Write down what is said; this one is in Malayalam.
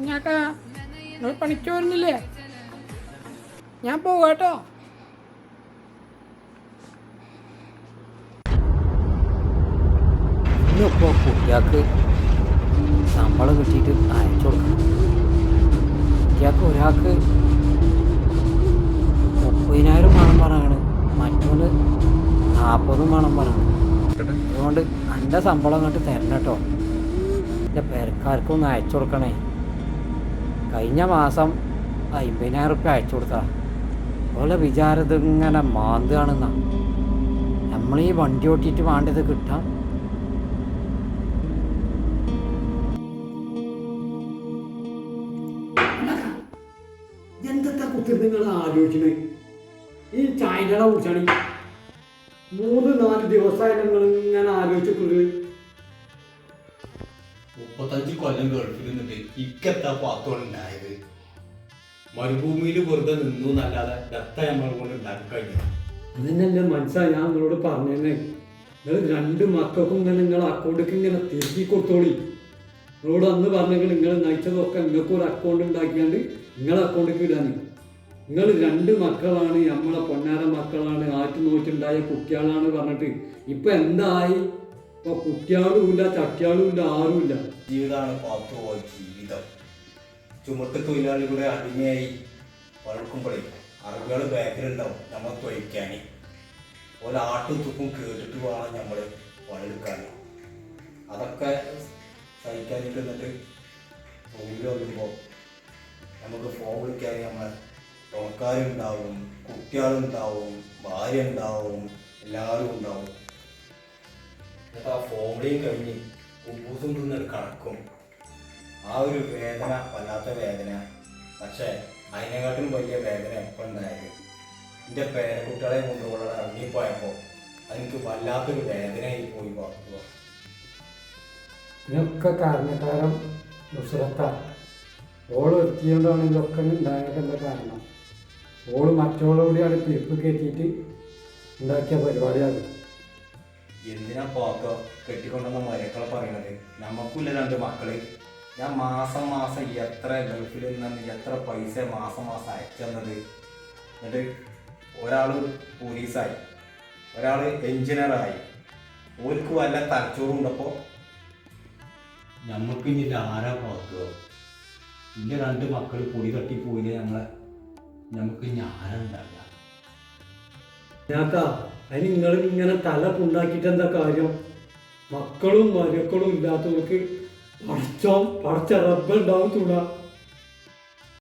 ഞാക്കാ നിങ്ങൾ പണിക്ക് വരുന്നില്ലേ? ഞാൻ പോവാട്ടോ. ഇന്നിപ്പോൾ കുട്ടികൾക്ക് ശമ്പളം കിട്ടിയിട്ട് അയച്ചു കൊടുക്കണം. കുട്ടികൾക്ക് ഒരാൾക്ക് 30,000 വേണം പറയാണ്, മറ്റൊന്ന് 40 വേണം പറയണം. അതുകൊണ്ട് എൻ്റെ ശമ്പളം അങ്ങോട്ട് തരണം കേട്ടോ. എൻ്റെ പേരക്കാർക്കൊന്ന് അയച്ചു കൊടുക്കണേ. കഴിഞ്ഞ മാസം 50,000 റുപ്യ അയച്ചു കൊടുത്താ. അതുപോലെ വിചാരം ഇതിങ്ങനെ മാന്തുകയാണെന്നാ. നമ്മളീ വണ്ടി ഓട്ടിയിട്ട് വേണ്ടത് കിട്ടാം. എന്തൊക്കെ കുത്തി നിങ്ങൾ ആലോചിക്കണേ? ഈ ചൈനയുടെ കുറിച്ചാണ് 3-4 ദിവസമായി നിങ്ങൾ ഇങ്ങനെ ആലോചിച്ചിട്ടുള്ളത്. 35 കൊല്ലം ഗൾഫിൽ നിന്നിട്ട് ഇക്കെത്താ പാത്തോണ്ടായത്. മരുഭൂമിയിൽ വെറുതെ നിന്നു എന്നല്ലാതെ ദത്ത നമ്മൾ കൊണ്ട് ഉണ്ടാക്കി കഴിഞ്ഞു. അതിനെല്ലാം മനസ്സിലായി. ഞാൻ നിങ്ങളോട് പറഞ്ഞേ, നിങ്ങൾ 2 മക്കൾക്കും ഇങ്ങനെ നിങ്ങൾ അക്കൗണ്ടിലേക്ക് ഇങ്ങനെ തിരികെ കൊടുത്തോളി. നിങ്ങളോട് അന്ന് പറഞ്ഞെങ്കിൽ നിങ്ങൾ നയിച്ചതൊക്കെ നിങ്ങൾക്ക് ഒരു അക്കൗണ്ട് ഉണ്ടാക്കിയാണ്ട് നിങ്ങളെ അക്കൗണ്ടിലേക്ക് ഇടാൻ. നിങ്ങൾ 2 മക്കളാണ്, നമ്മളെ പൊന്നാര മക്കളാണ്, ആറ്റ് നോറ്റുണ്ടായ കുട്ടികളാണ് പറഞ്ഞിട്ട് ഇപ്പം എന്തായി? ഇപ്പോൾ കുട്ടികളും ഇല്ല, ചട്ടിയാളും ഇല്ല, ആരുമില്ല. ജീവിതമാണ് പാത്തു പോയ ജീവിതം. ചുമട്ട് തൊഴിലാളികളുടെ അടിമയായി വഴക്കുമ്പോഴേ അറിവുകൾ ബാക്കിലുണ്ടാവും നമ്മൾ തൊഴിക്കാൻ. ഒരാട്ടും തുപ്പും കേട്ടിട്ട് വേണം നമ്മൾ വളരെടുക്കാൻ. അതൊക്കെ സഹിക്കാനിട്ട് എന്നിട്ട് തൊഴിൽ വന്നുമ്പോൾ നമുക്ക് ഫോൺ വിളിക്കാൻ നമ്മളെ തുണക്കാരുണ്ടാവും, കുട്ടികളുണ്ടാവും, ഭാര്യ ഉണ്ടാവും, എല്ലാവരും ഉണ്ടാവും. എന്നിട്ട് ആ ഫോണിയും കഴിഞ്ഞ് കുബൂസും തിന്നൊരു കണക്കും. ആ ഒരു വേദന വല്ലാത്ത വേദന. പക്ഷേ അതിനെക്കാട്ടും വലിയ വേദന എപ്പോൾ ഉണ്ടായത് എൻ്റെ പേരക്കുട്ടികളെ കൊണ്ടുപോകാൻ ഇറങ്ങിപ്പോയപ്പോൾ അതെനിക്ക് വല്ലാത്തൊരു വേദനയായി പോയി പാത്തുക. ഇതിനൊക്കെ കാരണക്കാരൻ നുസ്രത്താണ്. ഓള് എത്തിയോണ്ടാണ് ഇതൊക്കെ ഉണ്ടായതിൻ്റെ കാരണം. ഓള് മറ്റുള്ളവരോടെയാണ് പിരിപ്പ് കയറ്റിയിട്ട് ഉണ്ടാക്കിയ പരിപാടിയാണ്. എന്തിനാ പാക്ക കെട്ടിക്കൊണ്ടുവന്ന മരക്കളെ പറയണത്? നമുക്കില്ല 2 മക്കള്. ഞാൻ മാസം എത്ര ഗൾഫിൽ നിന്ന് എത്ര പൈസ മാസം അയച്ചു തന്നത്. എന്നിട്ട് ഒരാൾ പോലീസായി, ഒരാൾ എഞ്ചിനീയറായി. ഓർക്ക് വല്ല തലച്ചോറുണ്ടപ്പോൾ നമുക്ക് ഇനി ആരാ പാക്കുക? എൻ്റെ 2 മക്കൾ പൊടി തട്ടിപ്പോയില്ലേ നമുക്ക് ഇനി ആരുണ്ടാവില്ല. ഞാക്കാ അതിന് നിങ്ങൾ ഇങ്ങനെ തല പുണ്ടാക്കിയിട്ട് എന്താ കാര്യം? മക്കളും മരുക്കളും ഇല്ലാത്തവർക്ക് പടച്ച റബ്ബുണ്ടാവും തുണ.